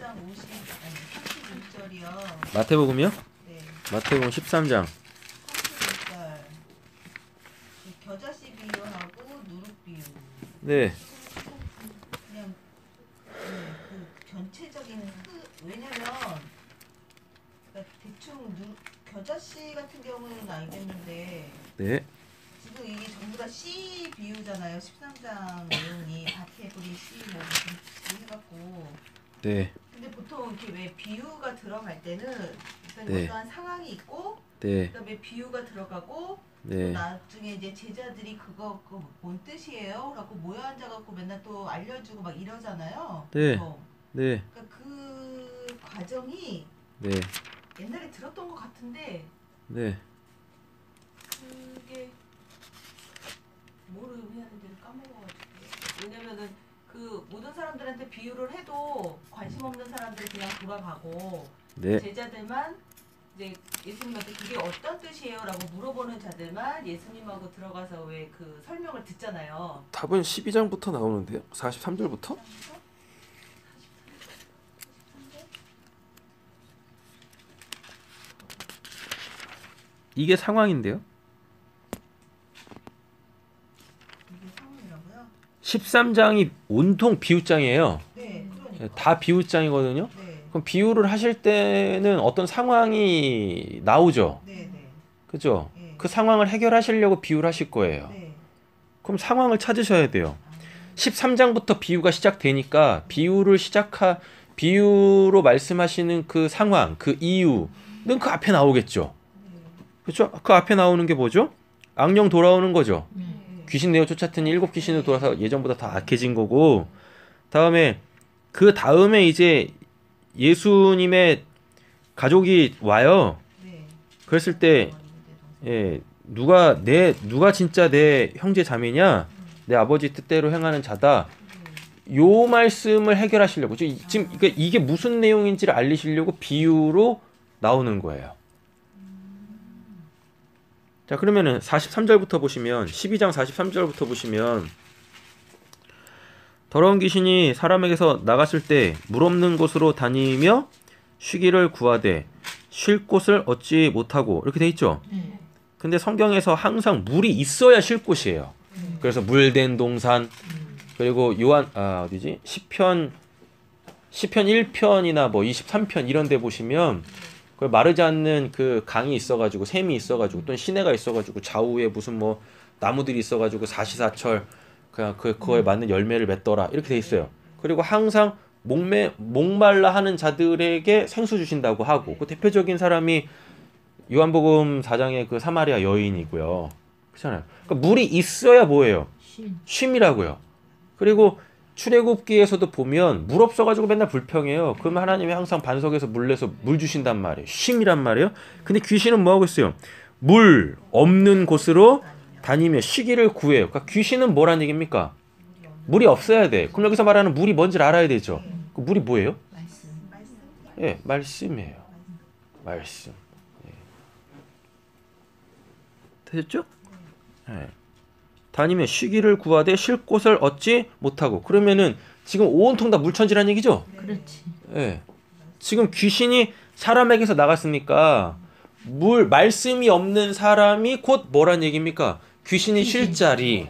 13장 50 아니 31절이요. 마태복음이요? 네. 마태복음 13장 31절. 겨자씨 비유하고 누룩 비유. 네. 그냥 그 전체적인 왜냐면 그러니까 대충 겨자씨 같은 경우는 알겠는데 네. 지금 이게 전부 다 씨 비유잖아요. 13장 내용이 밭에 뿌린 씨 뭐 무슨 해갖고. 네. 근데 보통 이렇게 왜 비유가 들어갈 때는 일단 네. 어떠한 상황이 있고 네. 그다음에 비유가 들어가고 네. 나중에 이제 제자들이 그거 뭔 뜻이에요? 라고 모여 앉아갖고 맨날 또 알려주고 막 이러잖아요. 네. 보통. 네. 그러니까 그 과정이 네. 옛날에 들었던 것 같은데 네. 그게 뭐를 의미하는지를 까먹어가지고. 왜냐면은 그 모든 사람들한테 비유를 해도 관심 없는 사람들이 그냥 돌아가고 네. 제자들만 이제 예수님한테 그게 어떤 뜻이에요? 라고 물어보는 자들만 예수님하고 들어가서 왜 그 설명을 듣잖아요. 답은 12장부터 나오는데요. 43절부터? 이게 상황인데요. 이게 상황이라고요? 13장이 온통 비유장이에요. 네, 그러니까. 다 비유장이거든요. 네, 그럼 비유를 하실 때는 어떤 상황이 나오죠. 네, 네. 그죠? 네. 그 상황을 해결하시려고 비유를 하실 거예요. 네. 그럼 상황을 찾으셔야 돼요. 13장부터 비유가 시작되니까 비유로 말씀하시는 그 상황, 그 이유는 그 앞에 나오겠죠. 그렇죠? 그 앞에 나오는 게 뭐죠? 악령 돌아오는 거죠. 귀신 내어 쫓았더니 7 귀신으로 돌아서 예전보다 더 악해진 거고, 그 다음에 이제 예수님의 가족이 와요. 네. 그랬을 때 예, 누가 진짜 내 형제 자매냐? 내 아버지 뜻대로 행하는 자다. 요 말씀을 해결하시려고 지금 그러니까 이게 무슨 내용인지를 알리시려고 비유로 나오는 거예요. 자, 그러면은 43절부터 보시면 12장 43절부터 보시면 더러운 귀신이 사람에게서 나갔을 때 물 없는 곳으로 다니며 쉬기를 구하되 쉴 곳을 얻지 못하고 이렇게 돼 있죠. 근데 성경에서 항상 물이 있어야 쉴 곳이에요. 그래서 물된 동산 그리고 어디지? 시편 1편이나 뭐 23편 이런 데 보시면 그 마르지 않는 그 강이 있어가지고 샘이 있어가지고 또는 시내가 있어가지고 좌우에 무슨 뭐 나무들이 있어가지고 사시사철 그냥 그거에 맞는 열매를 맺더라 이렇게 돼 있어요. 그리고 항상 목말라 하는 자들에게 생수 주신다고 하고 그 대표적인 사람이 요한복음 4장의 그 사마리아 여인이고요. 그렇잖아요. 그러니까 물이 있어야 뭐예요? 쉼이라고요. 그리고 출애굽기에서도 보면 물 없어가지고 맨날 불평해요. 그러면 하나님이 항상 반석에서 물 내서 물 주신단 말이에요. 쉼이란 말이에요. 근데 귀신은 뭐 하고 있어요? 물 없는 곳으로 다니며 쉬기를 구해요. 그러니까 귀신은 뭐란 얘기입니까? 물이 없어야 돼. 그럼 여기서 말하는 물이 뭔지를 알아야 되죠. 그 물이 뭐예요? 예, 말씀이에요. 말씀. 예. 되셨죠? 예. 다니며 쉬기를 구하되 쉴 곳을 얻지 못하고 그러면은 지금 온통 다 물천지란 얘기죠? 그렇지. 예. 지금 귀신이 사람에게서 나갔으니까 말씀이 없는 사람이 곧 뭐란 얘기입니까? 귀신이 쉴 자리.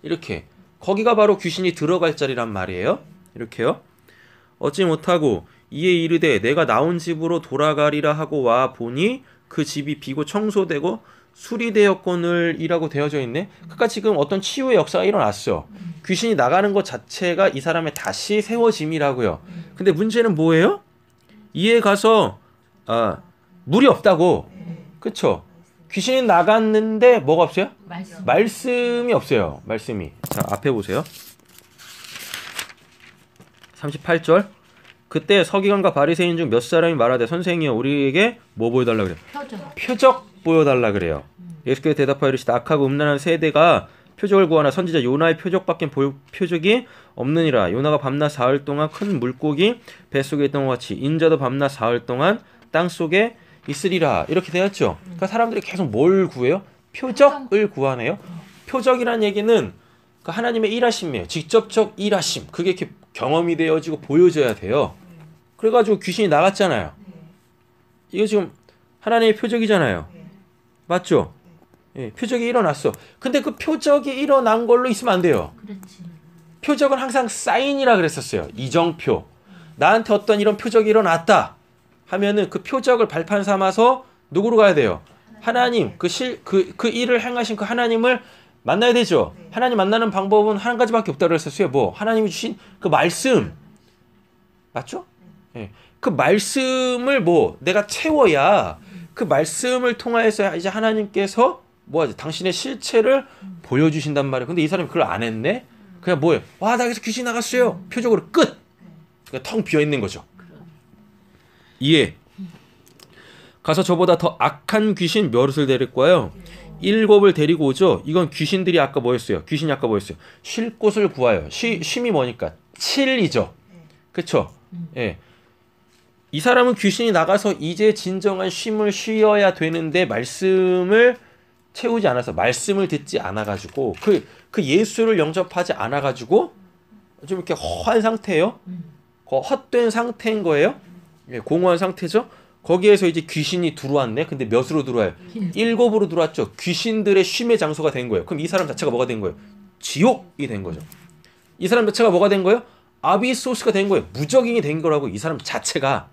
이렇게. 거기가 바로 귀신이 들어갈 자리란 말이에요. 이렇게요. 얻지 못하고 이에 이르되 내가 나온 집으로 돌아가리라 하고 와 보니 그 집이 비고 청소되고 수리되었거늘 이라고 되어져 있네. 그러니까 지금 어떤 치유의 역사가 일어났어. 귀신이 나가는 것 자체가 이 사람의 다시 세워짐이라고요. 근데 문제는 뭐예요? 이에 가서 물이 없다고. 그쵸? 귀신이 나갔는데 뭐가 없어요? 말씀이 없어요. 말씀이. 자, 앞에 보세요. 38절. 그때 서기관과 바리새인 중 몇 사람이 말하되 선생이여 우리에게 뭐 보여달라 그래요? 표적 보여달라 그래요. 예수께서 대답하여 이르시되 악하고 음란한 세대가 표적을 구하나 선지자 요나의 표적밖에 표적이 없느니라. 요나가 밤낮 사흘 동안 큰 물고기 뱃속에 있던 것 같이 인자도 밤낮 사흘 동안 땅속에 있으리라. 이렇게 되었죠. 그러니까 사람들이 계속 뭘 구해요? 표적을 구하네요. 표적이란 얘기는 그 하나님의 일하심이에요. 직접적 일하심. 그게 이렇게 경험이 되어지고 보여져야 돼요. 그래가지고 귀신이 나갔잖아요. 네. 이거 지금 하나님의 표적이잖아요. 네. 맞죠? 예, 표적이 일어났어. 근데 그 표적이 일어난 걸로 있으면 안 돼요. 그렇지. 표적은 항상 사인이라 그랬었어요. 이정표. 나한테 어떤 이런 표적이 일어났다 하면은 그 표적을 발판 삼아서 누구로 가야 돼요? 하나님, 그 일을 행하신 그 하나님을 만나야 되죠. 네. 하나님 만나는 방법은 한 가지밖에 없다고 그랬었어요. 뭐 하나님이 주신 그 말씀. 맞죠? 예. 그 말씀을 뭐 내가 채워야 그 말씀을 통하여서 이제 하나님께서 뭐하지? 당신의 실체를 보여주신단 말이에요. 근데 이 사람이 그걸 안 했네? 그냥 뭐예요? 와, 나 여기서 귀신 나갔어요. 표적으로 끝! 그러니까 텅 비어있는 거죠. 이해. 가서 저보다 더 악한 귀신 몇을 데릴 거예요? 7을 데리고 오죠. 이건 귀신들이 아까 뭐였어요? 귀신이 아까 뭐였어요? 쉴 곳을 구하여. 쉼이 뭐니까? 7이죠. 그쵸? 예. 이 사람은 귀신이 나가서 이제 진정한 쉼을 쉬어야 되는데 말씀을 채우지 않아서 말씀을 듣지 않아가지고 그 예수를 영접하지 않아가지고 좀 이렇게 허한 상태예요. 헛된 상태인 거예요. 예, 공허한 상태죠. 거기에서 이제 귀신이 들어왔네. 근데 몇으로 들어와요? 7으로 들어왔죠. 귀신들의 쉼의 장소가 된 거예요. 그럼 이 사람 자체가 뭐가 된 거예요? 지옥이 된 거죠. 이 사람 자체가 뭐가 된 거예요? 아비소스가 된 거예요. 무적인이 된 거라고 이 사람 자체가.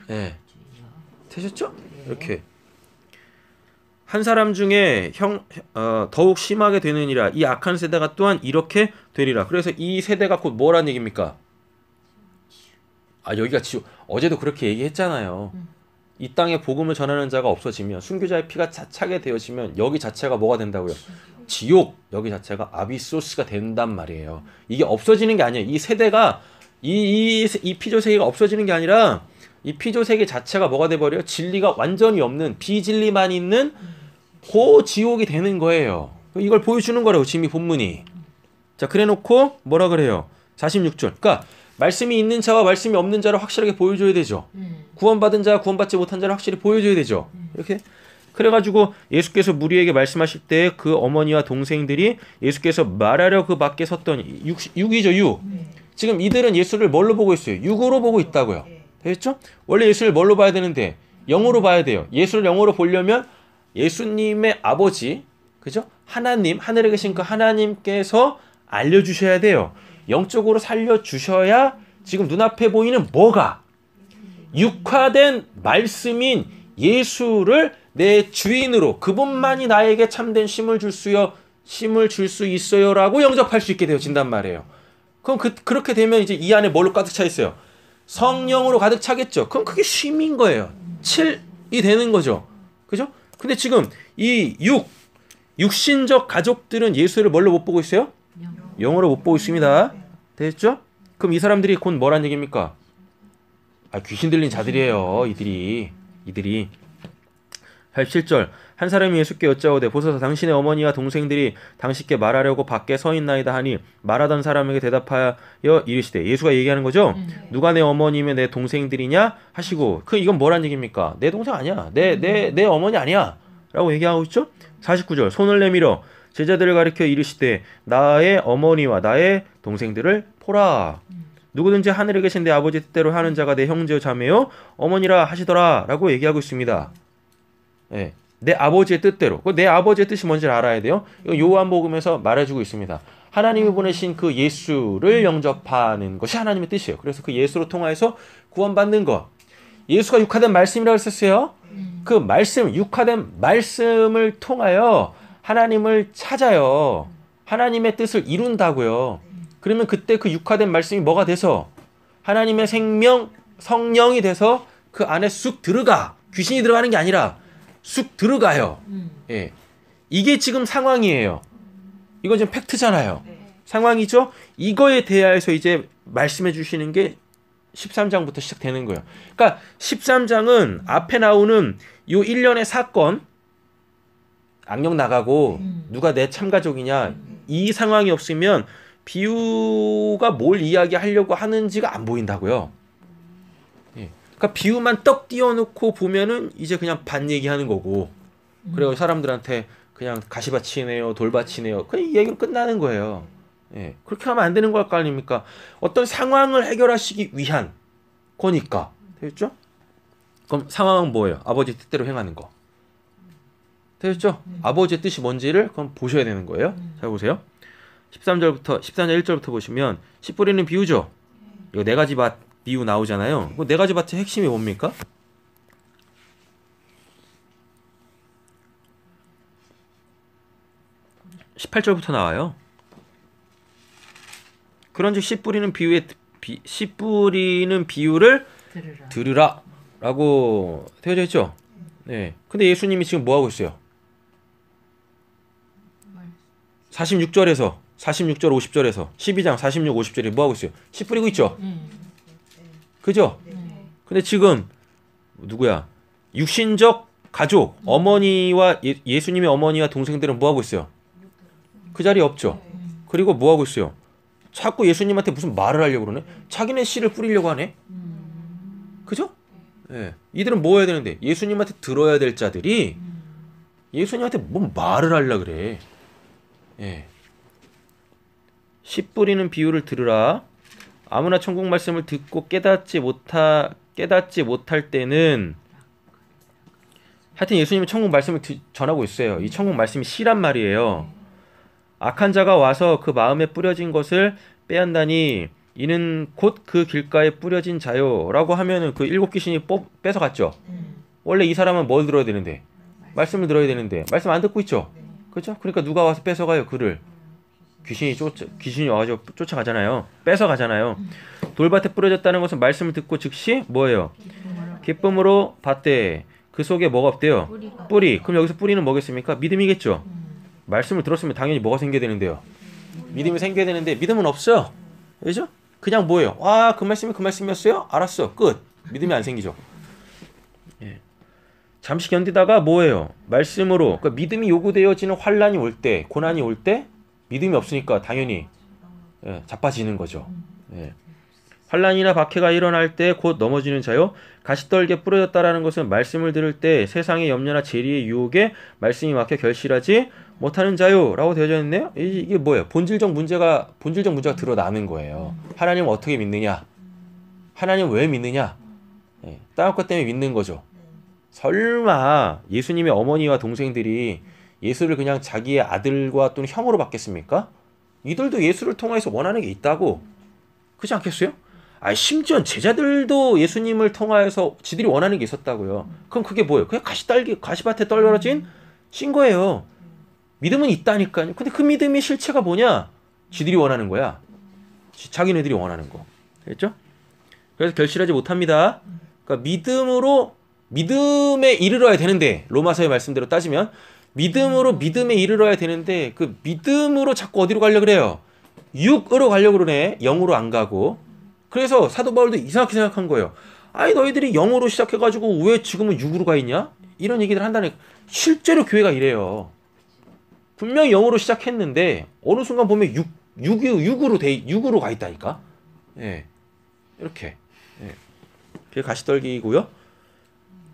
예. 되셨죠? 이렇게. 한 사람 중에 더욱 심하게 되느니라. 이 악한 세대가 또한 이렇게 되리라. 그래서 이 세대가 곧 뭐란 얘기입니까? 아, 여기가 지옥. 어제도 그렇게 얘기했잖아요. 이 땅에 복음을 전하는 자가 없어지면, 순교자의 피가 차게 되어지면 여기 자체가 뭐가 된다고요? 지옥. 여기 자체가 아비소스가 된단 말이에요. 이게 없어지는 게 아니에요. 이 세대가 이 피조 세계가 없어지는 게 아니라 이 피조 세계 자체가 뭐가 돼버려요? 진리가 완전히 없는, 비진리만 있는 그 지옥이 되는 거예요. 이걸 보여주는 거라고 지금 이 본문이. 자, 그래놓고 뭐라 그래요? 46절. 그러니까 말씀이 있는 자와 말씀이 없는 자를 확실하게 보여줘야 되죠. 구원받은 자와 구원받지 못한 자를 확실히 보여줘야 되죠. 이렇게. 그래가지고 예수께서 무리에게 말씀하실 때 그 어머니와 동생들이 예수께서 말하려 그 밖에 섰더니 6이죠. 6. 지금 이들은 예수를 뭘로 보고 있어요? 6으로 보고 있다고요. 되겠죠? 원래 예수를 뭘로 봐야 되는데 0으로 봐야 돼요. 예수를 0으로 보려면 예수님의 아버지, 그죠? 하나님, 하늘에 계신 그 하나님께서 알려주셔야 돼요. 영적으로 살려주셔야 지금 눈앞에 보이는 뭐가? 육화된 말씀인 예수를 내 주인으로, 그분만이 나에게 참된 쉼을 줄 수 있어요라고 영접할 수 있게 되어진단 말이에요. 그럼 그렇게 되면 이제 이 안에 뭘로 가득 차 있어요? 성령으로 가득 차겠죠. 그럼 그게 쉼인 거예요. 7이 되는 거죠. 그죠? 근데 지금 이 육신적 가족들은 예수를 뭘로 못 보고 있어요? 영으로 못 보고 있습니다. 됐죠? 그럼 이 사람들이 곧 뭐란 얘기입니까? 아, 귀신 들린 자들이에요. 이들이. 87절. 한 사람이 예수께 여짜오되 보소서 당신의 어머니와 동생들이 당신께 말하려고 밖에 서 있나이다 하니 말하던 사람에게 대답하여 이르시되, 예수가 얘기하는 거죠. 누가 내 어머니며 내 동생들이냐 하시고, 이건 뭐란 얘기입니까? 내 동생 아니야. 내 어머니 아니야. 라고 얘기하고 있죠. 49절. 손을 내밀어 제자들을 가리켜 이르시되 나의 어머니와 나의 동생들을 보라. 누구든지 하늘에 계신 내 아버지 뜻대로 하는 자가 내 형제요 자매요 어머니라 하시더라. 라고 얘기하고 있습니다. 예, 내 아버지의 뜻대로. 내 아버지의 뜻이 뭔지를 알아야 돼요. 이거 요한복음에서 말해주고 있습니다. 하나님이 보내신 그 예수를 영접하는 것이 하나님의 뜻이에요. 그래서 그 예수로 통하여서 구원받는 것. 예수가 육화된 말씀이라고 했었어요. 그 말씀, 육화된 말씀을 통하여 하나님을 찾아요. 하나님의 뜻을 이룬다고요. 그러면 그때 그 육화된 말씀이 뭐가 돼서 하나님의 생명, 성령이 돼서 그 안에 쑥 들어가. 귀신이 들어가는 게 아니라 쑥 들어가요. 예. 이게 지금 상황이에요. 이건 지금 팩트잖아요. 상황이죠? 이거에 대하여서 이제 말씀해 주시는 게 13장부터 시작되는 거예요. 그러니까 13장은 앞에 나오는 요 일련의 사건, 악령 나가고 누가 내 참가족이냐, 이 상황이 없으면 비유가 뭘 이야기하려고 하는지가 안 보인다고요. 그러니까 비유만 떡 띄워놓고 보면은 이제 그냥 반 얘기하는 거고, 그리고 사람들한테 그냥 가시밭이네요, 돌밭이네요, 그냥 이 얘기로 끝나는 거예요. 예, 그렇게 하면 안 되는 거 아닙니까? 어떤 상황을 해결하시기 위한 거니까. 되겠죠? 그럼 상황은 뭐예요? 아버지 뜻대로 행하는 거. 되겠죠? 아버지의 뜻이 뭔지를 그럼 보셔야 되는 거예요. 잘 보세요. 13절 1절부터 보시면 씨 뿌리는 비유죠. 이거 네 가지 밭 비유 나오잖아요. 그 네 가지 밭의 핵심이 뭡니까? 18절부터 나와요. 그런즉 씨 뿌리는 비유를 들으라라고 되어져 있죠. 네. 근데 예수님이 지금 뭐 하고 있어요? 46절에서 46절 50절에서 12장 46, 50절에 뭐 하고 있어요? 씨 뿌리고 있죠. 그죠? 근데 지금 누구야? 육신적 가족, 어머니와 예수님의 어머니와 동생들은 뭐 하고 있어요? 그 자리에 없죠. 그리고 뭐 하고 있어요? 자꾸 예수님한테 무슨 말을 하려고 그러네? 자기네 씨를 뿌리려고 하네? 그죠? 예. 이들은 뭐 해야 되는데? 예수님한테 들어야 될 자들이 예수님한테 뭔 말을 하려고 그래. 예. 씨 뿌리는 비유를 들으라. 아무나 천국 말씀을 듣고 깨닫지 못할 때는 하여튼 예수님은 천국 말씀을 전하고 있어요. 이 천국 말씀이 씨란 말이에요. 악한 자가 와서 그 마음에 뿌려진 것을 빼앗나니 이는 곧 그 길가에 뿌려진 자요 라고 하면은 그 일곱 귀신이 뺏어갔죠. 원래 이 사람은 뭘 들어야 되는데? 말씀을 들어야 되는데 말씀 안 듣고 있죠. 그렇죠? 그러니까 누가 와서 뺏어가요? 그를 귀신이 와가지고 쫓아가잖아요. 뺏어가잖아요. 돌밭에 뿌려졌다는 것은 말씀을 듣고 즉시 뭐예요? 기쁨으로 받되 그 속에 뭐가 없대요? 뿌리. 그럼 여기서 뿌리는 뭐겠습니까? 믿음이겠죠. 말씀을 들었으면 당연히 뭐가 생겨야 되는데요? 믿음이 생겨야 되는데 믿음은 없어요. 그죠? 그냥 뭐예요? 와, 그 말씀이 그 말씀이었어요? 알았어. 끝. 믿음이 안 생기죠. 예. 잠시 견디다가 뭐예요? 말씀으로 그러니까 믿음이 요구되어지는 환란이 올 때, 고난이 올 때 믿음이 없으니까 당연히 자빠지는 거죠. 예. 환란이나 박해가 일어날 때 곧 넘어지는 자요. 가시떨기에 뿌려졌다라는 것은 말씀을 들을 때 세상의 염려나 재리의 유혹에 말씀이 막혀 결실하지 못하는 자요 라고 되어져 있네요. 이게 뭐예요? 본질적 문제가 드러나는 거예요. 하나님을 어떻게 믿느냐? 하나님 왜 믿느냐? 다른 것 때문에 믿는 거죠. 설마 예수님의 어머니와 동생들이 예수를 그냥 자기의 아들과 또는 형으로 받겠습니까? 이들도 예수를 통해서 원하는 게 있다고. 그렇지 않겠어요? 심지어 제자들도 예수님을 통하여서 지들이 원하는 게 있었다고요. 그럼 그게 뭐예요? 그냥 가시밭에 떨어진 신 거예요. 믿음은 있다니까요. 근데 그 믿음의 실체가 뭐냐? 지들이 원하는 거야. 자기네들이 원하는 거. 됐죠? 그래서 결실하지 못합니다. 그러니까 믿음에 이르러야 되는데, 로마서의 말씀대로 따지면 믿음에 이르러야 되는데 그 믿음으로 자꾸 어디로 가려고 그래요? 육으로 가려고 그러네. 영으로 안 가고. 그래서 사도 바울도 이상하게 생각한 거예요. 너희들이 영으로 시작해가지고 왜 지금은 육으로 가 있냐? 이런 얘기들 한다는. 실제로 교회가 이래요. 분명히 영으로 시작했는데 어느 순간 보면 육으로 가 있다니까. 예. 이렇게. 예. 그게 가시떨기고요.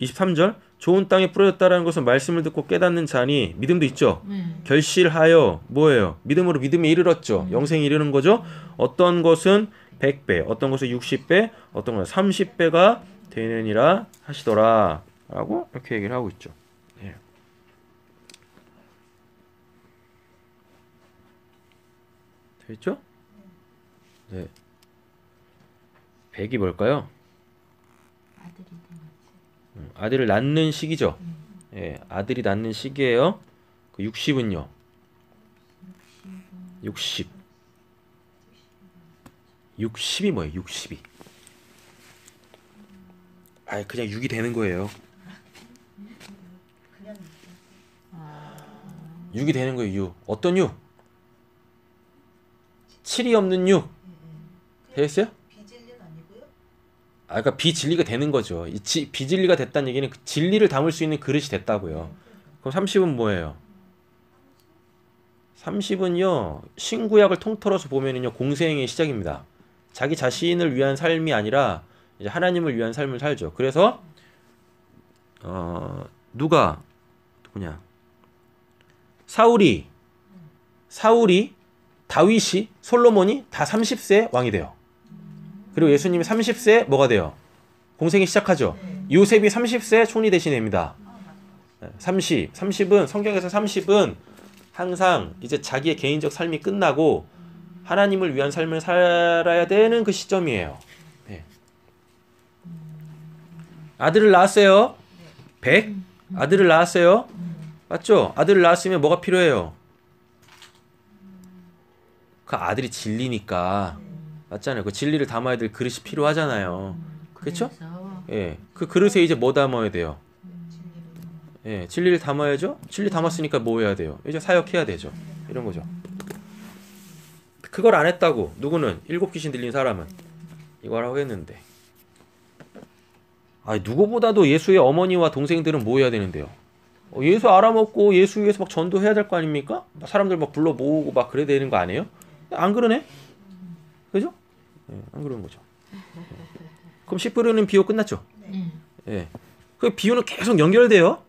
23절. 좋은 땅에 뿌려졌다라는 것은 말씀을 듣고 깨닫는 자니 믿음도 있죠. 결실하여 뭐예요? 믿음으로 믿음에 이르렀죠. 영생에 이르는 거죠. 어떤 것은 100배, 어떤 것은 60배, 어떤 것은 30배가 되느니라 하시더라 라고 이렇게 얘기를 하고 있죠. 예. 됐죠? 네. 100이 뭘까요? 아들을 낳는 시기죠. 예, 아들이 낳는 시기예요. 그 60은요. 60이 뭐예요? 60이. 그냥 6이 되는 거예요. 6이 되는 거예요. 6. 어떤 6? 7이 없는 6. 되겠어요? 그러니까 비진리가 되는 거죠. 비진리가 됐다는 얘기는 그 진리를 담을 수 있는 그릇이 됐다고요. 그럼 30은 뭐예요? 30은요. 신구약을 통틀어서 보면은요. 공생의 시작입니다. 자기 자신을 위한 삶이 아니라 이제 하나님을 위한 삶을 살죠. 그래서 누구냐? 사울이 다윗이 솔로몬이 다 30세 왕이 돼요. 그리고 예수님이 30세 뭐가 돼요? 공생이 시작하죠. 요셉이 30세 총리 대신입니다. 30은 성경에서 30은 항상 이제 자기의 개인적 삶이 끝나고 하나님을 위한 삶을 살아야 되는 그 시점이에요. 네. 아들을 낳았어요. 100. 아들을 낳았어요. 맞죠? 아들을 낳았으면 뭐가 필요해요? 그 아들이 진리니까. 맞잖아요. 그 진리를 담아야 될 그릇이 필요하잖아요. 그렇죠? 예. 그 그릇에 이제 뭐 담아야 돼요? 예, 진리를 담아야죠. 진리 담았으니까 뭐 해야 돼요? 이제 사역해야 되죠. 이런 거죠. 그걸 안 했다고 누구는 7 귀신 들린 사람은 이걸 하고 했는데, 누구보다도 예수의 어머니와 동생들은 뭐 해야 되는데요? 예수 알아먹고 예수 위해서 막 전도해야 될 거 아닙니까? 사람들 막 불러 모으고 막 그래야 되는 거 아니에요? 안 그러네? 그죠? 예, 안 그러는 거죠. 그럼 씨 뿌리는 비유 끝났죠? 예. 그 비유는 계속 연결돼요.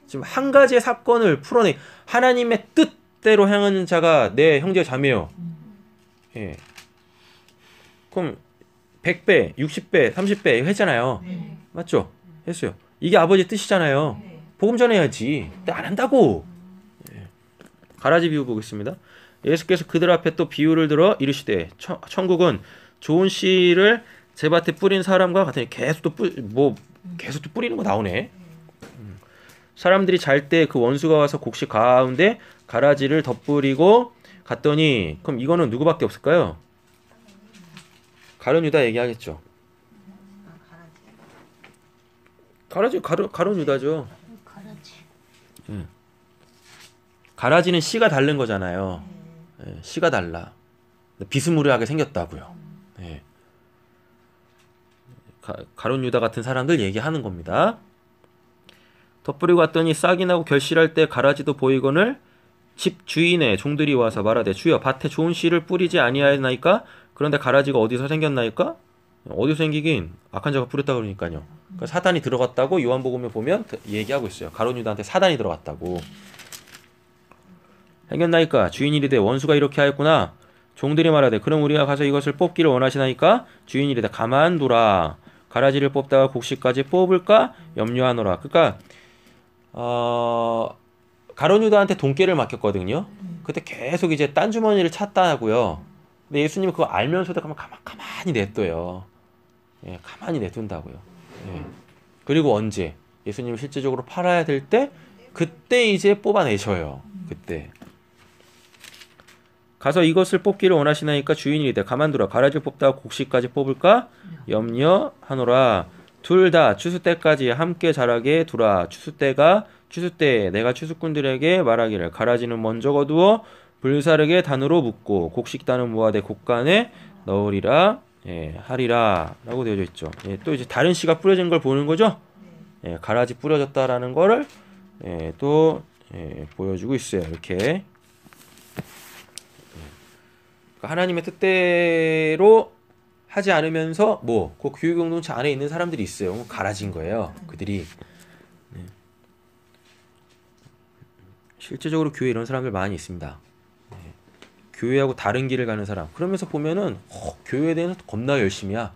지금 한 가지의 사건을 풀어내. 하나님의 뜻대로 행하는 자가 내 형제 자매요. 예. 그럼 100배, 60배, 30배 했잖아요. 맞죠? 했어요. 이게 아버지의 뜻이잖아요. 복음 전해야지. 근데 안 한다고. 예. 가라지 비유 보겠습니다. 예수께서 그들 앞에 또 비유를 들어 이르시되 천국은 좋은 씨를 제 밭에 뿌린 사람과 같으니 계속 또 뿌리는 거 나오네. 사람들이 잘 때 그 원수가 와서 곡식 가운데 가라지를 덧뿌리고 갔더니, 그럼 이거는 누구밖에 없을까요? 가룟 유다 얘기하겠죠. 가룟 유다죠. 가라지는 씨가 다른 거잖아요. 예, 씨가 달라. 비스무리하게 생겼다고요. 예. 가룟 유다 같은 사람들 얘기하는 겁니다. 덧뿌리고 왔더니 싹이 나고 결실할 때 가라지도 보이거늘 집 주인의 종들이 와서 말하되 주여 밭에 좋은 씨를 뿌리지 아니하였나이까? 그런데 가라지가 어디서 생겼나이까? 어디서 생기긴 악한 자가 뿌렸다 그러니까요. 그러니까 사단이 들어갔다고 요한복음에 보면 얘기하고 있어요. 가룟 유다한테 사단이 들어갔다고. 생겼나이까? 주인이 이르되 원수가 이렇게 하였구나. 종들이 말하되 그럼 우리가 가서 이것을 뽑기를 원하시나이까? 주인이 이르되 가만두라. 가라지를 뽑다가 곡식까지 뽑을까 염려하노라. 그러니까 가룟 유다한테 돈깨를 맡겼거든요. 그때 계속 이제 딴 주머니를 찾다고요. 근데 예수님은 그거 알면서도 가만히 냅둬요. 예, 가만히 냅둔다고요. 예. 그리고 언제 예수님을 실제적으로 팔아야 될 때, 그때 이제 뽑아내셔요. 그때 가서 이것을 뽑기를 원하시나이까? 주인이 이르되 가만두라. 가라지를 뽑다가 곡식까지 뽑을까 염려하노라. 둘 다 추수 때까지 함께 자라게 두라. 추수 때에 내가 추수꾼들에게 말하기를 가라지는 먼저 거두어 불사르게 단으로 묶고 곡식단은 모아대 곡간에 넣으리라. 예, 하리라 라고 되어져 있죠. 예, 또 이제 다른 씨가 뿌려진 걸 보는 거죠. 예, 가라지 뿌려졌다라는 거를 또 보여주고 있어요. 이렇게 하나님의 뜻대로 하지 않으면서 그 교육 공동체 안에 있는 사람들이 있어요. 가라진 거예요. 그들이. 네. 실제적으로 교회에 이런 사람들 많이 있습니다. 네. 교회하고 다른 길을 가는 사람. 그러면서 보면은 교회에 대해서 겁나 열심이야.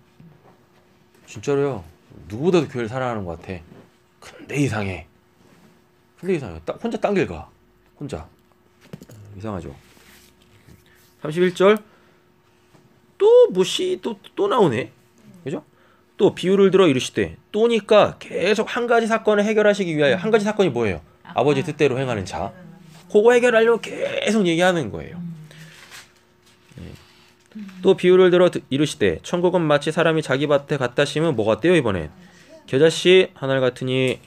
진짜로요. 누구보다도 교회를 사랑하는 것 같아. 근데 이상해. 혼자 딴 길 가. 혼자. 이상하죠. 31절 또 무시 또 나오네. 그죠? 또 비유를 들어 이르시되 또니까 계속 한 가지 사건을 해결하시기 위하여. 한 가지 사건이 뭐예요? 아버지 뜻대로 행하는 자. 그거 해결하려고 계속 얘기하는 거예요. 또 비유를 들어 이르시되 천국은 마치 사람이 자기 밭에 갖다 심으면 뭐 같대요? 이번에 겨자씨 하늘 같으니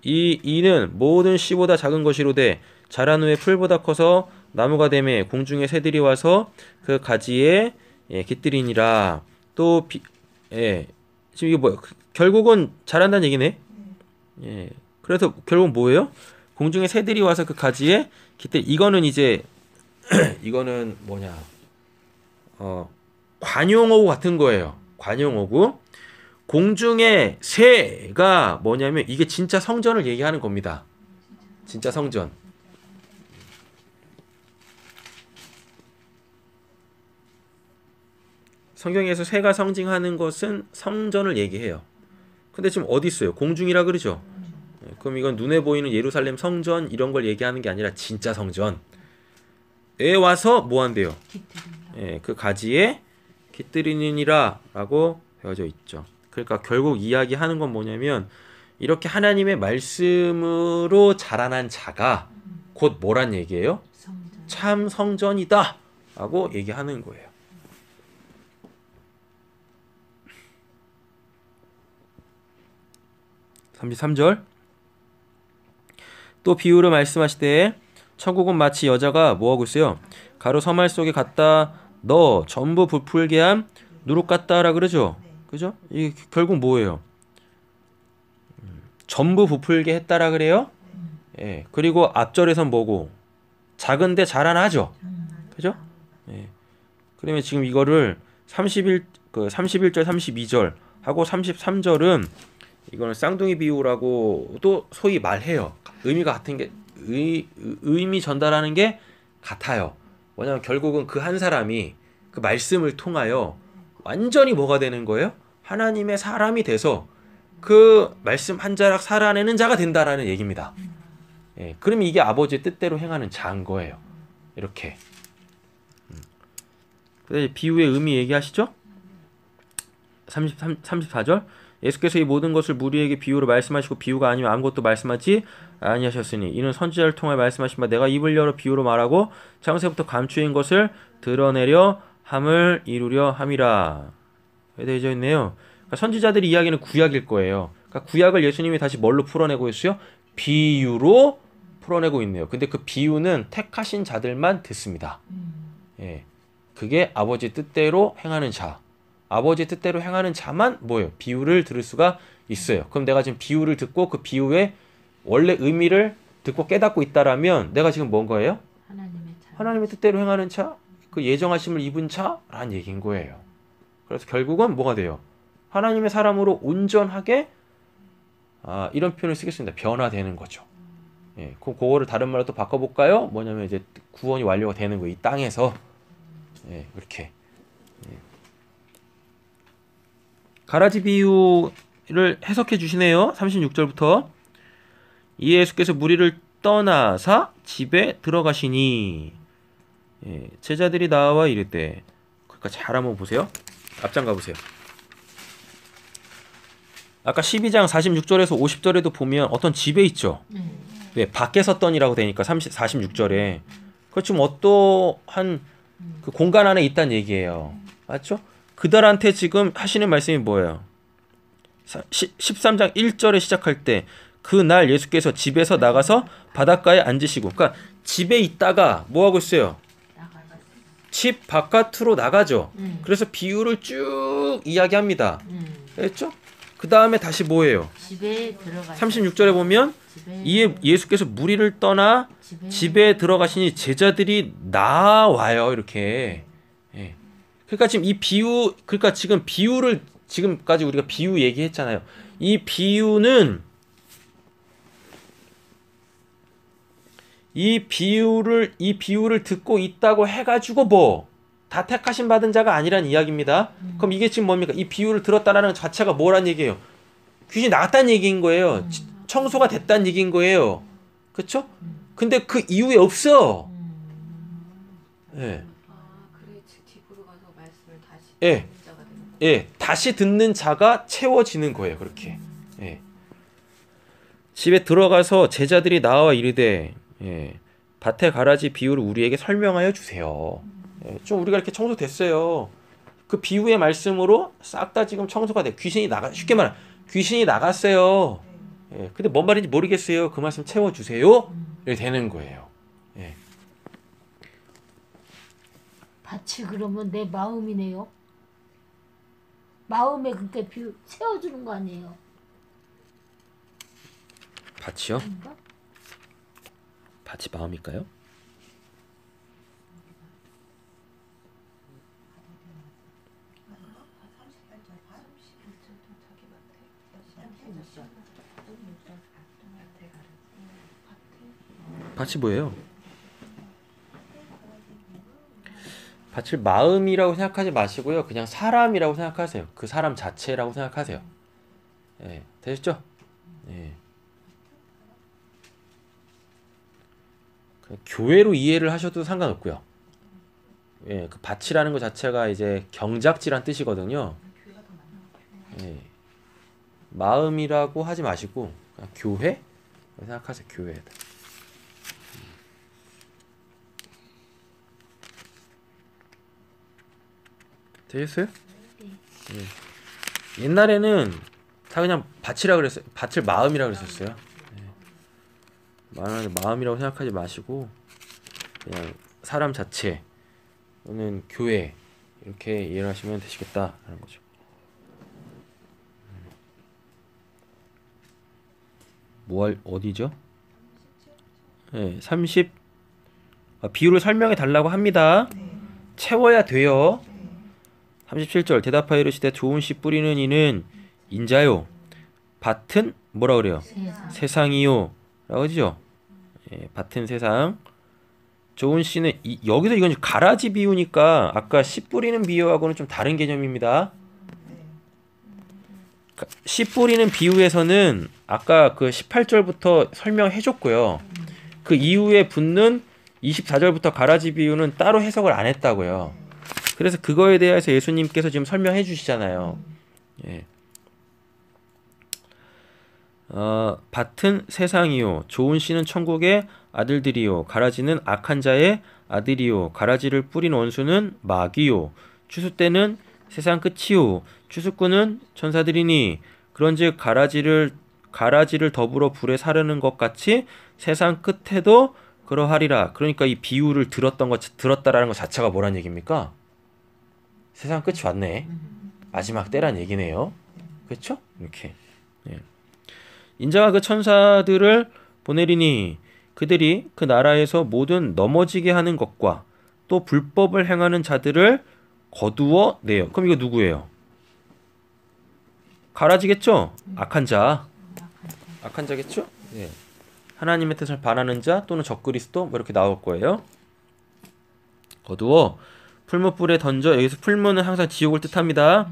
이는 모든 씨보다 작은 것이로되 자란 후에 풀보다 커서 나무가 되매 공중의 새들이 와서 그 가지에 깃들이니라. 또 지금 이게 뭐야? 결국은 자란다는 얘기네. 예. 그래서 결국은 뭐예요? 공중의 새들이 와서 그 가지에 이거는 이제 이거는 뭐냐? 관용어구 같은 거예요. 관용어구. 공중의 새가 뭐냐면 이게 진짜 성전을 얘기하는 겁니다. 진짜 성전. 성경에서 새가 성징하는 것은 성전을 얘기해요. 근데 지금 어디 있어요? 공중이라 그러죠. 그럼 이건 눈에 보이는 예루살렘 성전 이런 걸 얘기하는 게 아니라 진짜 성전에 와서 뭐 한대요? 예, 그 가지에 깃들이느니라 라고 되어져 있죠. 그러니까 결국 이야기하는 건 뭐냐면 이렇게 하나님의 말씀으로 자라난 자가 곧 뭐란 얘기예요? 참 성전이다 라고 얘기하는 거예요. 33절 또 비유를 말씀하시되 천국은 마치 여자가 뭐하고 있어요? 가루 서말 속에 갖다 넣어 전부 부풀게 함 누룩 같다라 그러죠? 그죠? 이게 결국 뭐예요? 전부 부풀게 했다라 그래요? 예. 그리고 앞절에선 뭐고? 작은데 자라나죠? 그죠? 예. 그러면 지금 이거를 31절 32절 하고 33절은 이거는 쌍둥이 비유라고도 소위 말해요. 의미가 같은 게 의미 전달하는 게 같아요. 뭐냐면 결국은 그 한 사람이 그 말씀을 통하여 완전히 뭐가 되는 거예요? 하나님의 사람이 돼서 그 말씀 한 자락 살아내는 자가 된다라는 얘기입니다. 예, 그러면 이게 아버지의 뜻대로 행하는 자인 거예요. 이렇게. 비유의 의미 얘기하시죠? 34절 예수께서 이 모든 것을 무리에게 비유로 말씀하시고 비유가 아니면 아무것도 말씀하지 아니하셨으니 이는 선지자를 통해 말씀하신 바 내가 입을 열어 비유로 말하고 창세부터 감추인 것을 드러내려 함을 이루려 함이라. 되어져 있네요. 그러니까 선지자들의 이야기는 구약일 거예요. 그러니까 구약을 예수님이 다시 뭘로 풀어내고 있어요? 비유로 풀어내고 있네요. 근데 그 비유는 택하신 자들만 듣습니다. 예, 그게 아버지 뜻대로 행하는 자. 아버지 뜻대로 행하는 자만 뭐예요? 비유를 들을 수가 있어요. 그럼 내가 지금 비유를 듣고 그 비유의 원래 의미를 듣고 깨닫고 있다라면 내가 지금 뭔 거예요? 하나님의 뜻대로 행하는 자, 그 예정하심을 입은 자라는 얘기인 거예요. 그래서 결국은 뭐가 돼요? 하나님의 사람으로 온전하게 이런 표현을 쓰겠습니다. 변화되는 거죠. 예, 그거를 다른 말로 또 바꿔볼까요? 뭐냐면 이제 구원이 완료가 되는 거예요. 이 땅에서. 예, 이렇게. 예. 가라지 비유를 해석해 주시네요. 36절부터 이에 예수께서 무리를 떠나사 집에 들어가시니 예, 제자들이 나와 이르되 그러니까 잘 한번 보세요. 앞장 가보세요. 아까 12장 46절에서 50절에도 보면 어떤 집에 있죠. 왜? 밖에 섰던이라고 되니까 46절에 그 지금 어떠한 그 공간 안에 있다는 얘기예요. 맞죠? 그들한테 지금 하시는 말씀이 뭐예요? 13장 1절에 시작할 때 그날 예수께서 집에서 나가서 바닷가에 앉으시고 그러니까 집에 있다가 뭐하고 있어요? 집 바깥으로 나가죠. 그래서 비유를 쭉 이야기합니다. 그렇죠? 그 다음에 다시 뭐예요? 집에 들어가. 36절에 보면 이에 예수께서 무리를 떠나 집에 들어가시니 제자들이 나와요. 이렇게. 예. 그러니까 지금 이 비유, 그러니까 지금 비유를 지금까지 우리가 비유 얘기했잖아요. 이 비유를 듣고 있다고 해가지고 뭐 다 택하신 받은 자가 아니란 이야기입니다. 그럼 이게 지금 뭡니까? 이 비유를 들었다라는 자체가 뭐란 얘기예요? 귀신이 나갔다는 얘기인 거예요. 청소가 됐다는 얘기인 거예요. 그렇죠? 근데 그 이후에 없어. 예. 그래 집으로 가서 말씀을 다시 예. 듣는 자가 되는 거예요. 예, 다시 듣는 자가 채워지는 거예요. 그렇게. 예. 집에 들어가서 제자들이 나와 이르되 예, 밭에 가라지 비유를 우리에게 설명하여 주세요. 예, 좀 우리가 이렇게 청소됐어요. 그 비유의 말씀으로 싹 다 지금 청소가 돼. 쉽게 말하면 귀신이 나갔어요. 예, 근데 뭔 말인지 모르겠어요. 그 말씀 채워주세요. 이렇게 되는 거예요. 예. 밭이 그러면 내 마음이네요. 마음에 그렇게 세워주는 거 아니에요? 밭이요? 아닌가? 밭이 마음일까요? 밭이 뭐예요? 밭을 마음이라고 생각하지 마시고요. 그냥 사람이라고 생각하세요. 그 사람 자체라고 생각하세요. 예, 되셨죠? 예. 교회로 이해를 하셔도 상관없고요. 예, 그 밭이라는 것 자체가 이제 경작지란 뜻이거든요. 교회가 더 맞나? 예. 마음이라고 하지 마시고 그냥 교회? 생각하세요. 교회. 되겠어요? 예. 옛날에는 다 그냥 밭이라 그랬어요. 밭을 마음이라 그랬었어요. 예. 마음이라고 생각하지 마시고 그냥 사람 자체 또는 교회 이렇게 이해를 하시면 되시겠다라는 거죠. 어디죠? 네, 30 비율을 설명해 달라고 합니다. 채워야 돼요. 37절 대답하여 이르시되 좋은 씨 뿌리는 이는 인자요 밭은 뭐라 그래요? 세상이요 라고 하죠. 예, 밭은 세상. 좋은 씨는 여기서 이건 가라지 비유니까 아까 씨 뿌리는 비유하고는 좀 다른 개념입니다. 씨 뿌리는 비유에서는 아까 그 18절부터 설명해 줬고요. 그 이후에 붙는 24절부터 가라지 비유는 따로 해석을 안 했다고요. 그래서 그거에 대해서 예수님께서 지금 설명해 주시잖아요. 예. 밭은 세상이요 좋은 씨는 천국의 아들들이요 가라지는 악한 자의 아들이요 가라지를 뿌린 원수는 마귀요 추수 때는 세상 끝이요 추수꾼은 천사들이니 그런즉 가라지를 더불어 불에 사르는 것 같이 세상 끝에도 그러하리라. 그러니까 이 비유를 들었다라는 것 자체가 뭐란 얘기입니까? 세상 끝이 왔네. 마지막 때란 얘기네요. 그렇죠? 이렇게. 예. 인자가 그 천사들을 보내리니 그들이 그 나라에서 모든 넘어지게 하는 것과 또 불법을 행하는 자들을 거두어 내요. 그럼 이거 누구예요? 가라지겠죠? 악한 자. 악한 자겠죠? 예. 하나님의 뜻을 반하는 자 또는 적그리스도 뭐 이렇게 나올 거예요. 거두어 풀무불에 던져. 여기서 풀무는 항상 지옥을 뜻합니다.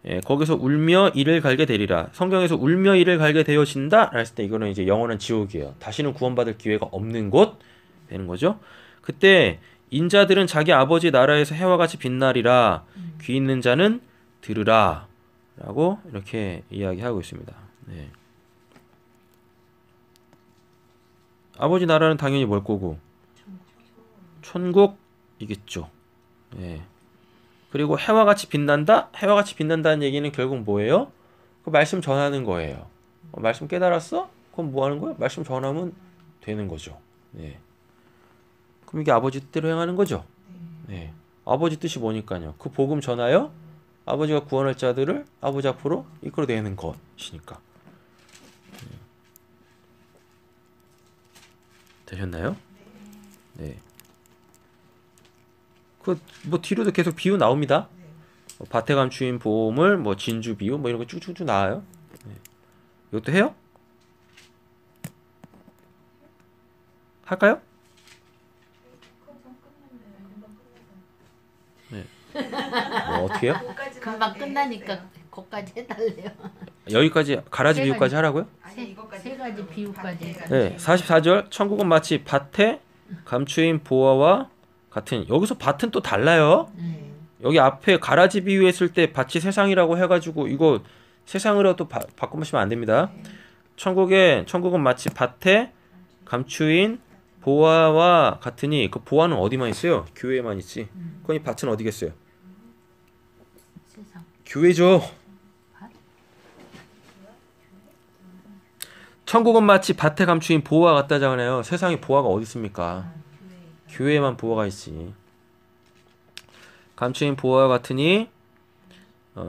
예, 거기서 울며 이를 갈게 되리라. 성경에서 울며 이를 갈게 되어진다 했을 때 이거는 이제 영원한 지옥이에요. 다시는 구원받을 기회가 없는 곳 되는 거죠. 그때 인자들은 자기 아버지 나라에서 해와 같이 빛나리라. 귀 있는 자는 들으라 라고 이렇게 이야기하고 있습니다. 네. 아버지 나라는 당연히 뭘 거고 천국이겠죠. 예. 그리고 해와 같이 빛난다? 해와 같이 빛난다는 얘기는 결국 뭐예요? 그 말씀 전하는 거예요. 말씀 깨달았어? 그럼 뭐 하는 거야? 말씀 전하면 되는 거죠. 예. 그럼 이게 아버지 뜻대로 행하는 거죠. 예. 아버지 뜻이 뭐니까요? 그 복음 전하여 아버지가 구원할 자들을 아버지 앞으로 이끌어내는 것이니까. 되셨나요? 네. 그 뭐 뒤로도 계속 비유 나옵니다. 밭에 감추인 보물, 뭐 진주 비유, 뭐 이런 거 쭉쭉쭉 나와요. 네. 이것도 해요? 할까요? 네. 뭐 어떻게 해요? 금방 끝나니까 거기까지 해달래요. 여기까지 가라지 세 비유까지 하라고요? 세 가지 비유까지. 네. 44절 천국은 마치 밭에 감추인 보화와 같은. 여기서 밭은 또 달라요. 여기 앞에 가라지 비유했을 때 밭이 세상이라고 해가지고 이거 세상으로 또 바꿔보시면 안 됩니다. 천국은 마치 밭에 감추인 보화와 같으니 그 보화는 어디만 있어요? 교회에만 있지. 그럼 이 밭은 어디겠어요? 세상. 교회죠. 천국은 마치 밭에 감추인 보화와 같다잖아요. 세상에 보화가 어디 있습니까? 교회에만 보화가 있지. 감추인 보화와 같으니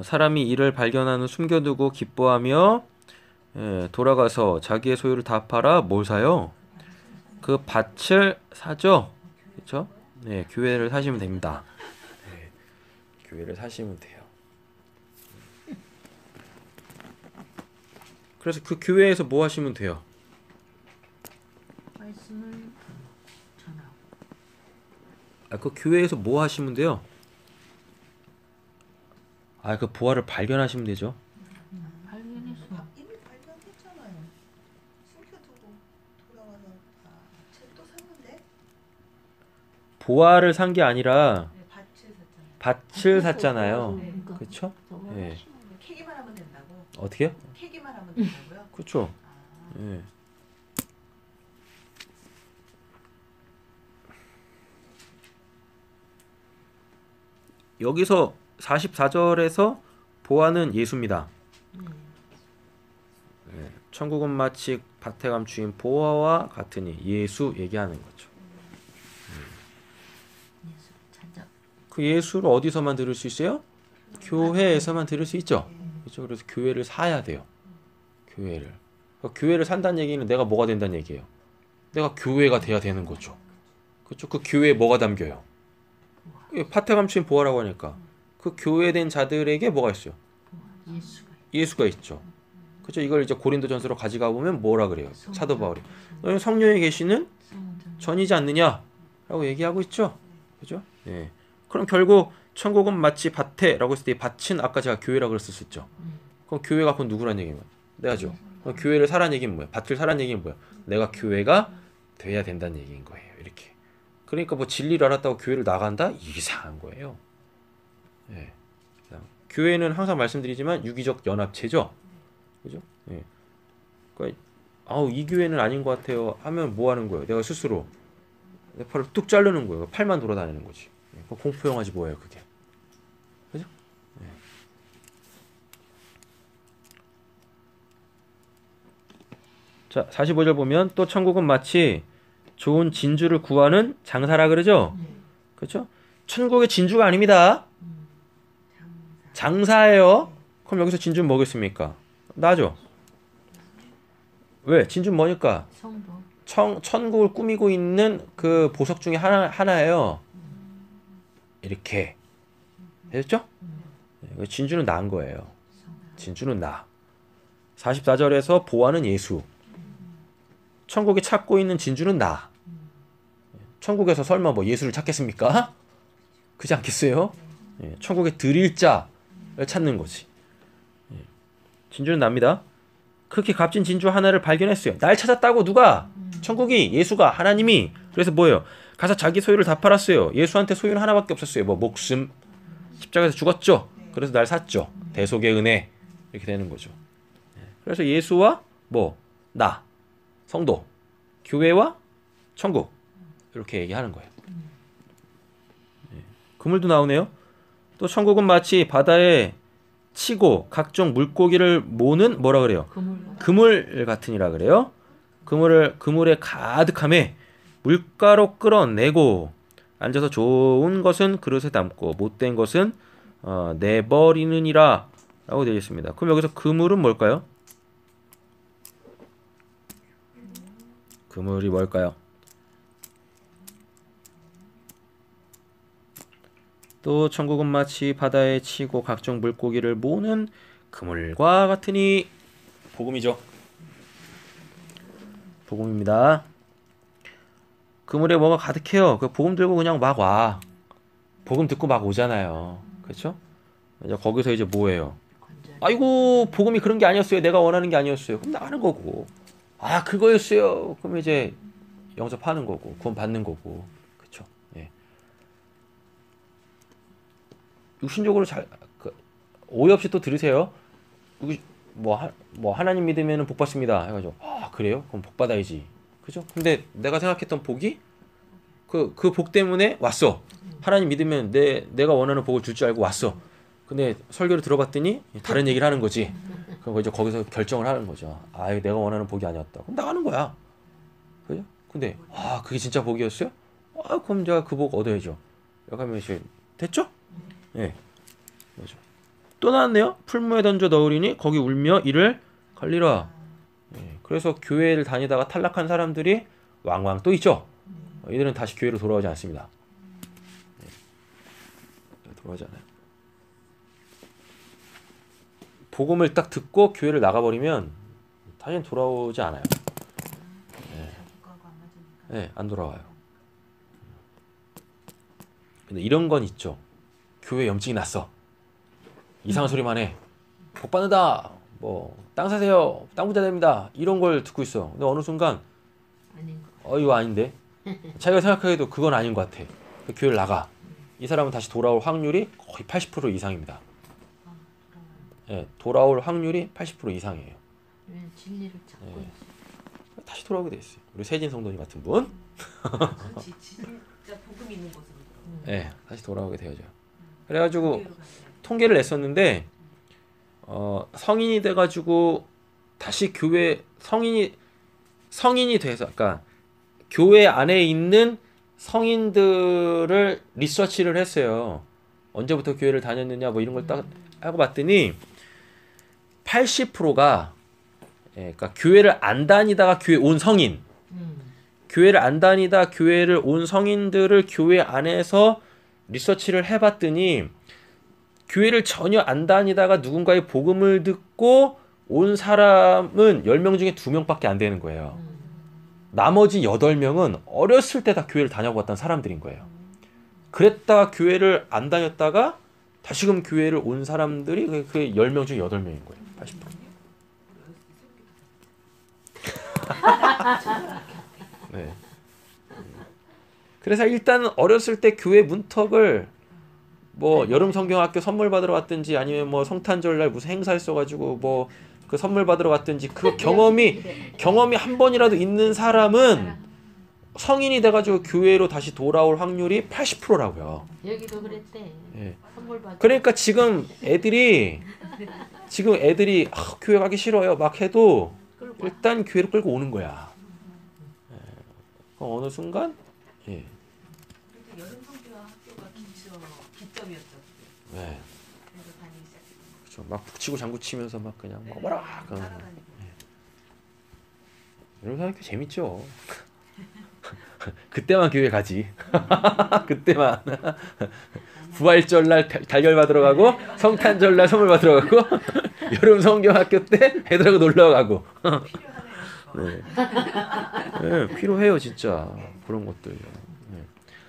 사람이 이를 발견한 후 숨겨두고 기뻐하며 돌아가서 자기의 소유를 다 팔아 뭘 사요? 그 밭을 사죠. 그렇죠? 네, 교회를 사시면 됩니다. 네, 교회를 사시면 돼요. 그래서 그 교회에서 뭐 하시면 돼요? 말씀을 전하고. 그 교회에서 뭐 하시면 돼요? 그 부활을 발견하시면 되죠. 발견했어. 이미 발견했잖아요. 숨겨두고 돌아가서 책도 샀는데. 부활을 산 게 아니라 네, 밭을 샀잖아요. 밭을 샀잖아요. 네. 그렇죠? 예. 캐기만 하면 된다고. 어떻게요? 캐기만 하면 된다고요? 그렇죠. 아, 예. 여기서 44절에서 보아는 예수입니다. 예. 천국은 마치 밭에 감추인 보아와 같으니 예수 얘기하는 거죠. 예수 찾아. 그 예수를 어디서만 들을 수 있어요? 교회에서만 들을 수 있죠. 그렇죠. 그래서 교회를 사야 돼요. 교회를. 그러니까 교회를 산다는 얘기는 내가 뭐가 된다는 얘기예요. 내가 교회가 돼야 되는 거죠. 그렇죠. 그 교회에 뭐가 담겨요? 밭에 감추인 보아라고 하니까 그 교회된 자들에게 뭐가 있어요? 예수가 예수가 있죠. 그렇죠. 이걸 이제 고린도전서로 가져가 보면 뭐라 그래요? 사도 바울이 너희 성령에 계시는 성전. 전이지 않느냐라고 얘기하고 있죠. 그죠? 예. 그럼 결국 천국은 마치 밭에라고 했을 때 이 밭은 아까 제가 교회라고 그랬을 수 있죠. 그럼 교회가 그건 누구란 얘기예요? 내가죠. 그럼 교회를 사란 얘기는 뭐야? 밭을 사란 얘기는 뭐야? 내가 교회가 돼야 된다는 얘기인 거예요. 이렇게. 그러니까 뭐 진리를 알았다고 교회를 나간다? 이상한 거예요. 예. 교회는 항상 말씀드리지만 유기적 연합체죠. 그죠? 예. 그러니까 이 교회는 아닌 것 같아요. 하면 뭐 하는 거예요? 내가 스스로 내 팔을 뚝 자르는 거예요. 팔만 돌아다니는 거지. 공포 영화지 뭐예요, 그게. 그죠? 예. 자, 45절 보면 또 천국은 마치 좋은 진주를 구하는 장사라 그러죠? 그렇죠? 천국의 진주가 아닙니다. 장사예요. 그럼 여기서 진주는 뭐겠습니까? 나죠. 왜? 진주는 뭐니까? 성도. 천국을 꾸미고 있는 그 보석 중에 하나예요. 이렇게. 됐죠? 진주는 나은 거예요. 진주는 나. 44절에서 보아는 예수. 천국에 찾고 있는 진주는 나. 천국에서 설마 뭐 예수를 찾겠습니까? 그렇지 않겠어요? 천국에 드릴 자를 찾는 거지. 진주는 납니다. 그렇게 값진 진주 하나를 발견했어요. 날 찾았다고 누가? 천국이, 예수가, 하나님이. 그래서 뭐예요? 가서 자기 소유를 다 팔았어요. 예수한테 소유는 하나밖에 없었어요. 뭐 목숨. 십자가에서 죽었죠. 그래서 날 샀죠. 대속의 은혜. 이렇게 되는 거죠. 그래서 예수와 뭐 나, 성도, 교회와 천국 이렇게 얘기하는 거예요. 그물도 나오네요. 또 천국은 마치 바다에 치고 각종 물고기를 모는 뭐라 그래요? 그물 같으니라 그래요. 그물에 가득함에 물가로 끌어내고 앉아서 좋은 것은 그릇에 담고 못된 것은 내버리느니라 라고 되어 있습니다. 그럼 여기서 그물은 뭘까요? 그물이 뭘까요? 또 천국은 마치 바다에 치고 각종 물고기를 모으는 그물과 같으니 복음이죠. 복음입니다. 그물에 뭐가 가득해요. 그 복음 들고 그냥 막 와. 복음 듣고 막 오잖아요. 그렇죠? 이제 거기서 이제 뭐예요? 아이고 복음이 그런 게 아니었어요. 내가 원하는 게 아니었어요. 그럼 나가는 거고. 그거였어요. 그럼 이제 영접하는 거고 구원 받는 거고. 그렇죠? 예. 육신적으로 오해 없이 또 들으세요. 뭐 하나님 믿으면 복 받습니다. 해가지고 그래요? 그럼 복 받아야지. 그죠? 근데 내가 생각했던 복이 그 복 때문에 왔어. 하나님 믿으면 내가 원하는 복을 줄 줄 알고 왔어. 근데 설교를 들어봤더니 다른 얘기를 하는 거지. 그럼 이제 거기서 결정을 하는 거죠. 내가 원하는 복이 아니었다. 그럼 나가는 거야. 그죠? 근데 그게 진짜 복이었어요? 그럼 제가 그 복 얻어야죠. 이렇게 하면 이제 됐죠? 예. 그죠. 또 나왔네요. 풀무에 던져 넣으리니 거기 울며 이를 갈리라. 예. 그래서 교회를 다니다가 탈락한 사람들이 왕왕 또 있죠. 이들은 다시 교회로 돌아오지 않습니다. 돌아오지 않아요. 복음을 딱 듣고 교회를 나가버리면 다시는 돌아오지 않아요. 안 돌아와요. 근데 이런 건 있죠. 교회 염증이 났어. 이상한 소리만 해. 복 받는다. 뭐 땅 사세요. 땅 부자 됩니다. 이런 걸 듣고 있어. 근데 어느 순간 아닌 거. 이거 아닌데. 자기가 생각하기에도 그건 아닌 것 같아. 교회를 나가. 이 사람은 다시 돌아올 확률이 거의 80% 이상입니다. 예, 돌아올 확률이 80% 이상이에요. 왜 진리를 찾고 네. 있어. 다시 돌아오게 돼 있어요. 우리 세진 성도님 같은 분, 진짜 복음 있는 곳으로 예, 다시 돌아오게 되어져. 그래가지고 교회로 가야 돼. 통계를 냈었는데 성인이 돼가지고 다시 교회 성인이 돼서, 그러니까 교회 안에 있는 성인들을 리서치를 했어요. 언제부터 교회를 다녔느냐 뭐 이런 걸 딱 하고 봤더니 80%가 그러니까 교회를 안 다니다가 교회 온 성인, 교회를 안 다니다 교회를 온 성인들을 교회 안에서 리서치를 해봤더니 교회를 전혀 안 다니다가 누군가의 복음을 듣고 온 사람은 10명 중에 2명밖에 안 되는 거예요. 나머지 8명은 어렸을 때 다 교회를 다녀봤던 사람들인 거예요. 그랬다가 교회를 안 다녔다가 다시금 교회를 온 사람들이 그 10명 중에 8명인 거예요. 80%. 네. 그래서 일단은 어렸을 때 교회 문턱을 뭐 여름 성경학교 선물 받으러 갔든지 아니면 뭐 성탄절날 무슨 행사 있어가지고 뭐 그 선물 받으러 갔든지 그 경험이 한 번이라도 있는 사람은 성인이 돼가지고 교회로 다시 돌아올 확률이 80%라고요. 여기도 그랬대. 예. 선물 받아. 그러니까 지금 애들이 교회 가기 싫어요 막 해도 일단 교회로 끌고 오는 거야. 예. 어느 순간 예. 그래도 여름 성교 학교가 기점이었죠. 네. 그래서 다니기 시작했어요. 그렇죠. 막 북치고 장구치면서 막 그냥 막 뭐라 따라다니고. 여러분 학교 재밌죠. 그때만 교회 가지. 그때만 부활절날 달걀 받으러 가고 성탄절날 선물 받으러 가고 여름 성경학교 때 애들하고 놀러 가고. 필요하네요. 네. 네, 필요해요 진짜 그런 것들. 네.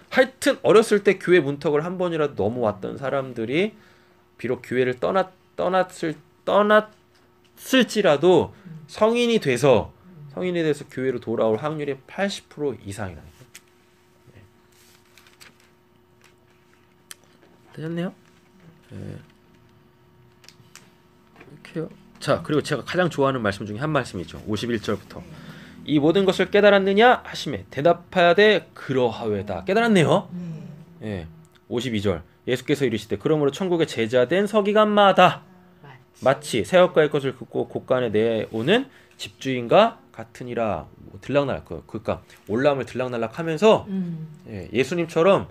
하여튼 어렸을 때 교회 문턱을 한 번이라도 넘어왔던 사람들이 비록 교회를 떠났을지라도 성인이 돼서 교회로 돌아올 확률이 80% 이상이라는 거예요. 네. 되셨네요? 네. 이렇게요. 자, 그리고 제가 가장 좋아하는 말씀 중에 한 말씀이죠. 51절부터. 이 모든 것을 깨달았느냐 하시매 대답하되 그러하외다. 깨달았네요. 예. 52절. 예수께서 이르시되 그러므로 천국의 제자된 서기관마다 마치 새것과의 것을 긋고 곳간에 내오는 집주인과 같으니라. 뭐 들락날락 그러니까 올라움을 들락날락하면서 예수님처럼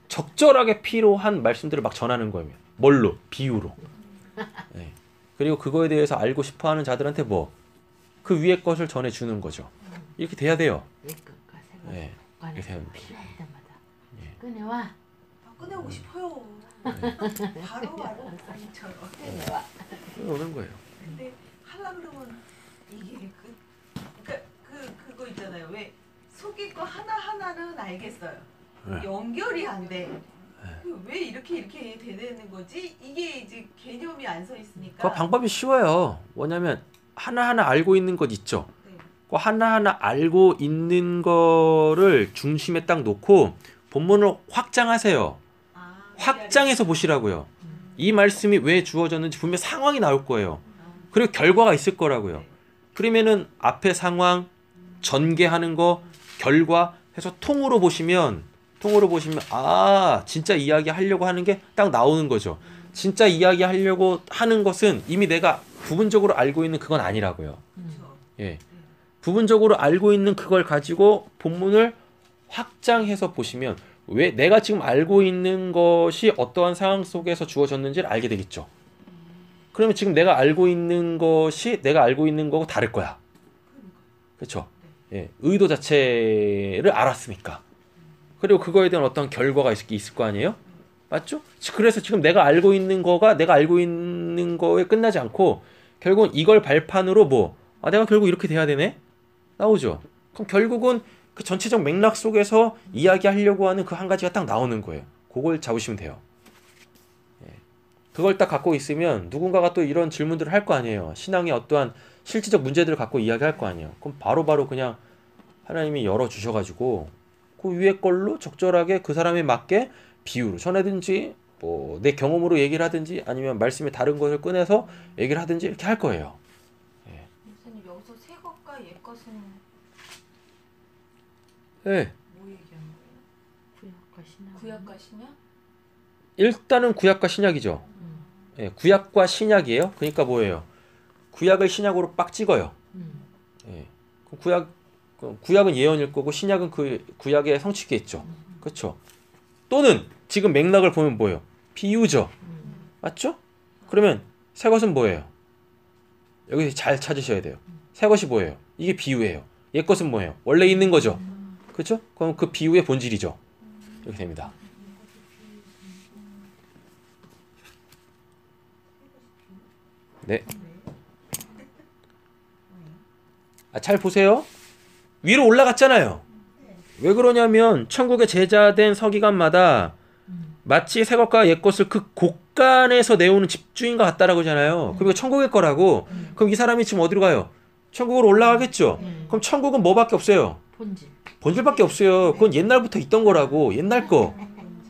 적절하게 필요한 말씀들을 막 전하는 거예요. 뭘로? 비유로. 예. 그리고 그거에 대해서 알고 싶어하는 자들한테 뭐 그 위의 것을 전해주는 거죠. 이렇게 돼야 돼요. 외끝과 새것. 예. 이렇게 돼야 됩니다. 필요할 때마다 예. 꺼내와. 꺼내고 싶어요. 바로 아니처럼. 꺼내와. 오는 거예요. 근데 하려 그러면 이게 그거 있잖아요. 왜 속일 거 하나하나는 알겠어요. 네. 연결이 안 돼. 왜 이렇게 되는 거지? 이게 이제 개념이 안 서 있으니까. 그 방법이 쉬워요. 뭐냐면 하나하나 알고 있는 것 있죠. 네. 그 하나하나 알고 있는 거를 중심에 딱 놓고 본문을 확장하세요. 확장해서 보시라고요. 이 말씀이 왜 주어졌는지 분명 상황이 나올 거예요. 그리고 결과가 있을 거라고요. 그러면은 앞에 상황, 전개하는 거, 결과 해서 통으로 보시면 진짜 이야기 하려고 하는 게 딱 나오는 거죠. 진짜 이야기 하려고 하는 것은 이미 내가 부분적으로 알고 있는 그건 아니라고요. 그렇죠. 예. 부분적으로 알고 있는 그걸 가지고 본문을 확장해서 보시면 왜 내가 지금 알고 있는 것이 어떠한 상황 속에서 주어졌는지를 알게 되겠죠. 그러면 지금 내가 알고 있는 것이 내가 알고 있는 거고 다를 거야. 그렇죠? 예. 의도 자체를 알았으니까. 그리고 그거에 대한 어떤 결과가 있을 거 아니에요? 맞죠? 그래서 지금 내가 알고 있는 거가 내가 알고 있는 거에 끝나지 않고 결국은 이걸 발판으로 내가 결국 이렇게 돼야 되네? 나오죠. 그럼 결국은 그 전체적 맥락 속에서 이야기하려고 하는 그 한 가지가 딱 나오는 거예요. 그걸 잡으시면 돼요. 예. 그걸 딱 갖고 있으면 누군가가 또 이런 질문들을 할 거 아니에요. 신앙의 어떠한 실질적 문제들을 갖고 이야기할 거 아니에요. 그럼 바로바로 그냥 하나님이 열어주셔가지고 그 위에 걸로 적절하게 그 사람에 맞게 비유로 전하든지 뭐 내 경험으로 얘기를 하든지 아니면 말씀의 다른 것을 꺼내서 얘기를 하든지 이렇게 할 거예요. 목사님 여기서 새 것과 옛 것은 예. 뭐 얘기하는 거예요? 구약과 신약. 구약과 신약? 일단은 구약과 신약이죠. 예, 구약과 신약이에요. 그러니까 뭐예요? 구약을 신약으로 빡 찍어요. 예. 그럼 구약은 예언일 거고 신약은 그 구약의 성취겠죠. 그렇죠? 또는 지금 맥락을 보면 뭐예요? 비유죠. 맞죠? 그러면 새 것은 뭐예요? 여기서 잘 찾으셔야 돼요. 새 것이 뭐예요? 이게 비유예요. 옛 것은 뭐예요? 원래 있는 거죠. 그렇죠? 그럼 그 비유의 본질이죠. 이렇게 됩니다. 네. 잘 보세요. 위로 올라갔잖아요. 왜 그러냐면 천국의 제자된 서기관마다 마치 새 것과 옛 것을 그 곳간에서 내오는 집주인과 같다라고 하잖아요. 그리고 천국의 거라고. 그럼 이 사람이 지금 어디로 가요? 천국으로 올라가겠죠. 그럼 천국은 뭐밖에 없어요? 본질. 본질밖에 없어요. 그건 옛날부터 있던 거라고. 옛날 거.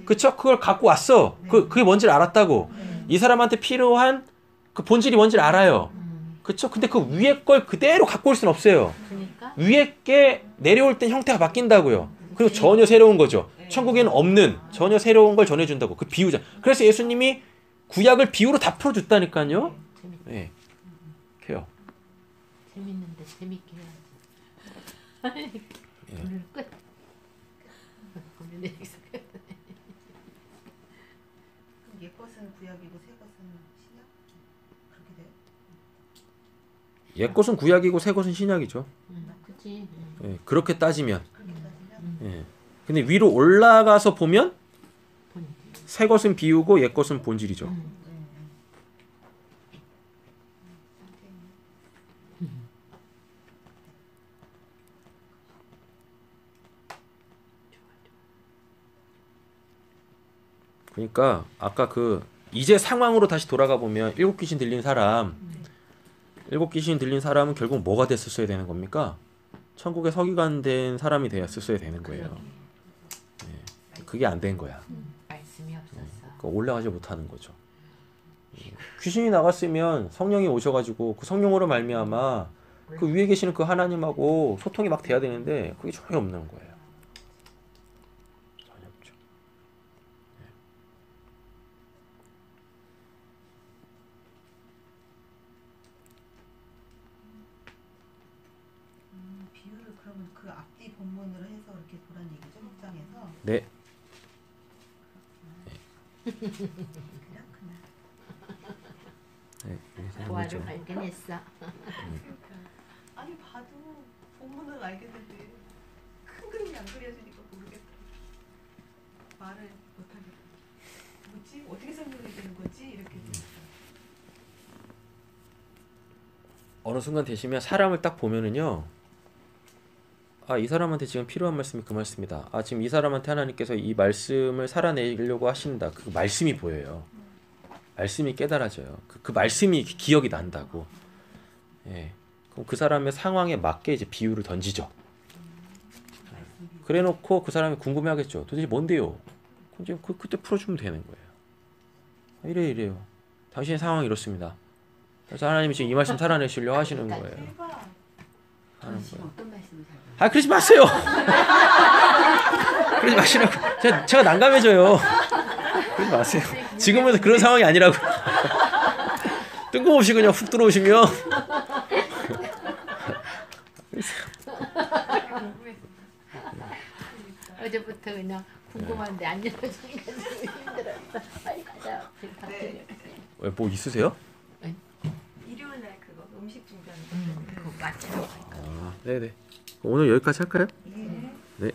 그쵸? 그걸 갖고 왔어. 그게 뭔지를 알았다고. 이 사람한테 필요한 그 본질이 뭔지를 알아요. 그쵸? 근데 그 위에 걸 그대로 갖고 올 수는 없어요. 그러니까 위에 게 내려올 땐 형태가 바뀐다고요. 그리고 전혀 새로운 거죠. 천국에는 없는 전혀 새로운 걸 전해준다고. 그 비유자. 그래서 예수님이 구약을 비유로 다 풀어줬다니까요. 네. 그래요. 재밌는데 재밌게 해야지. 오늘 끝. 오늘 여기서 끝. 옛 것은 구약이고 새 것은 신약? 그렇게 돼요? 옛 것은 구약이고 새 것은 신약이죠. 그치. 예, 그렇게 따지면. 그렇게 따지면 예. 근데 위로 올라가서 보면 본질. 새 것은 비유고 옛 것은 본질이죠. 그러니까 아까 그 이제 상황으로 다시 돌아가 보면 일곱 귀신 들린 사람은 결국 뭐가 됐었어야 되는 겁니까? 천국에 서기관 된 사람이 되었었어야 되는 거예요. 예. 그게 안 된 거야. 말씀이 없었어. 그러니까 올라가지 못하는 거죠. 귀신이 나갔으면 성령이 오셔가지고 그 성령으로 말미암아 그 위에 계시는 그 하나님하고 소통이 막 돼야 되는데 그게 전혀 없는 거예요. 전혀 없죠. 비유를 그러면 그 앞뒤 본문으로 해서 이렇게 보란 얘기죠, 6장에서. 네. 그렇구나. 네. 부활을 발견했어. 아니 봐도 본문은 알겠는데 큰 그림이 안 그려지니까 모르겠다. 말을 못하겠다. 뭐지? 어떻게 설명해야 되는 거지? 이렇게 되니까. 어느 순간 되시면 사람을 딱 보면은요. 아, 이 사람한테 지금 필요한 말씀이 그 말씀이다. 아, 지금 이 사람한테 하나님께서 이 말씀을 살아내려고 하신다. 그 말씀이 보여요. 말씀이 깨달아져요. 그 말씀이 기억이 난다고. 예. 그럼 그 사람의 상황에 맞게 이제 비유를 던지죠. 그래 놓고 그 사람이 궁금해하겠죠. 도대체 뭔데요? 그럼 이제 그때 풀어주면 되는 거예요. 이래요. 당신의 상황이 이렇습니다. 그래서 하나님이 지금 이 말씀 살아내시려고 하시는 거예요. 대박. 하는 거예요. 어떤 말씀을 잘 아, 그러지 마세요. 그러지 마시라고. 제가 난감해져요. 그러지 마세요. 지금은 그런 상황이 아니라고. 뜬금없이 그냥 훅 들어오시면 어제부터 그냥 궁금한데 안 열어주니까 좀 힘들었어. 빨리 가자. 네. 왜 뭐 있으세요? 일요일 날 그거 음식 준비하는 거. 그거 맞추러 갈까? 네네. 오늘 여기까지 할까요? 예. 네.